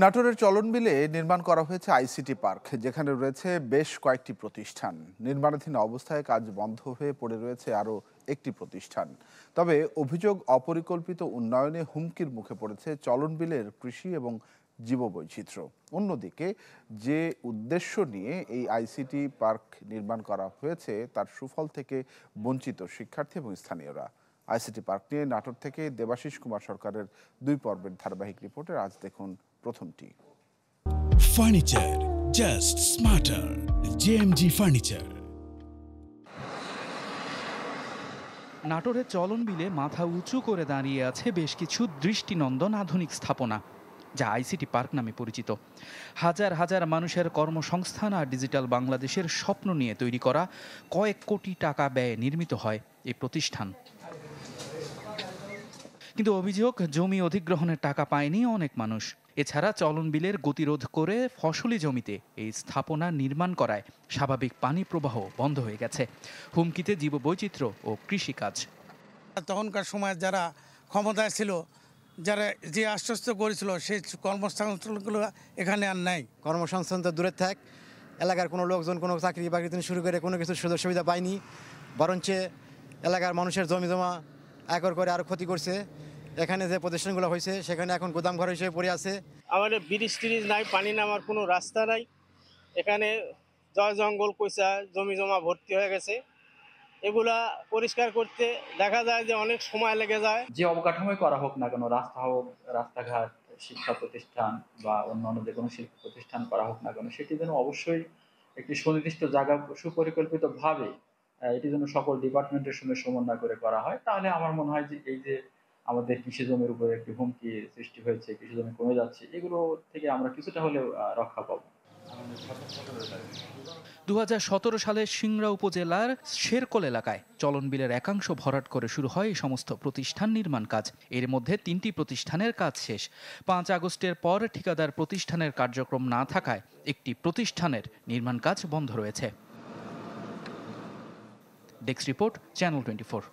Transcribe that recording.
নাটোরের চলনবিলে নির্মাণ করা হয়েছে আইসিটি পার্ক, যেখানে রয়েছে বেশ কয়েকটি প্রতিষ্ঠান। নির্মাণাধীন অবস্থায় কাজ বন্ধ হয়ে পড়ে রয়েছে আরও একটি প্রতিষ্ঠান। তবে অভিযোগ, অপরিকল্পিত উন্নয়নে হুমকির মুখে পড়েছে চলনবিলের কৃষি এবং জীববৈচিত্র্য। অন্যদিকে যে উদ্দেশ্য নিয়ে এই আইসিটি পার্ক নির্মাণ করা হয়েছে তার সুফল থেকে বঞ্চিত শিক্ষার্থী এবং স্থানীয়রা। আইসিটি পার্ক নিয়ে নাটোর থেকে দেবাশিস কুমার সরকারের 2 পর্বের ধারাবাহিক রিপোর্টে আজ দেখুন প্রথমটি। Furniture just smarter, JMG furniture. নাটোরের চলনবিলে মাথা উঁচু করে দাঁড়িয়ে আছে বেশ কিছু দৃষ্টিনন্দন আধুনিক স্থাপনা, যা আইসিটি পার্ক নামে পরিচিত। হাজার হাজার মানুষের কর্মসংস্থান আর ডিজিটাল বাংলাদেশের স্বপ্ন নিয়ে তৈরি করা কয়েক কোটি টাকা ব্যয়ে নির্মিত হয় এই প্রতিষ্ঠান। কিন্তু অভিযোগ, জমি অধিগ্রহণের টাকা পায়নি অনেক মানুষ। এছাড়া চলনবিলের গতিরোধ করে ফসলি জমিতে এই স্থাপনা নির্মাণ করায় স্বাভাবিক পানি প্রবাহ বন্ধ হয়ে গেছে। হুমকিতে জীববৈচিত্র্য ও কৃষিকাজ। তখনকার সময় যারা ক্ষমতায় ছিল, যারা যে আশ্বস্ত করেছিল, সেই কর্মসংস্থানগুলো এখানে আর নাই। কর্মসংস্থান তো দূরে থাক, এলাকার কোনো লোকজন কোনো চাকরি বাকরি থেকে শুরু করে কোনো কিছু সুযোগ সুবিধা পায়নি, বরঞ্চ এলাকার মানুষের জমি জমা একর করে আরও ক্ষতি করছে। এখানে যে প্রতিষ্ঠানগুলো হয়েছে সেখানে এখন গোদাম ঘর হিসেবে পড়ে আছে। আমাদের ব্রিজ ট্রিজ নাই, পানি নামার কোনো রাস্তা নাই। এখানে জয় জঙ্গল কইসা জমি জমা ভর্তি হয়ে গেছে। এগুলা পরিষ্কার করতে দেখা যায় যে অনেক সময় লেগে যায়। যে অবকাঠামোই করা হোক না কেন, রাস্তা হোক, রাস্তাঘাট, শিক্ষা প্রতিষ্ঠান বা অন্যান্য যে কোনো শিল্প প্রতিষ্ঠান করা হোক না কেন, সেটি যেন অবশ্যই একটি সুনির্দিষ্ট জায়গা সুপরিকল্পিতভাবে এটি যেন সকল ডিপার্টমেন্টের সঙ্গে সমন্বয় করে করা হয়। তাহলে আমার মনে হয় যে এই যে আমাদের কৃষি জমির উপরে একটি হুমকি সৃষ্টি হয়েছে, কৃষি জমি কমে যাচ্ছে, এগুলো থেকে আমরা কিছুটা হলেও রক্ষা পাবো। 2017 সালে সিংড়া উপজেলার শেরকোল এলাকায় চলনবিলের একাংশ ভরাট করে শুরু হয় এই সমস্ত প্রতিষ্ঠান নির্মাণ কাজ। এর মধ্যে 3টি প্রতিষ্ঠানের কাজ শেষ। 5 আগস্টের পর ঠিকাদার প্রতিষ্ঠানের কার্যক্রম না থাকায় একটি প্রতিষ্ঠানের নির্মাণ কাজ বন্ধ রয়েছে। Desk report, channel 24।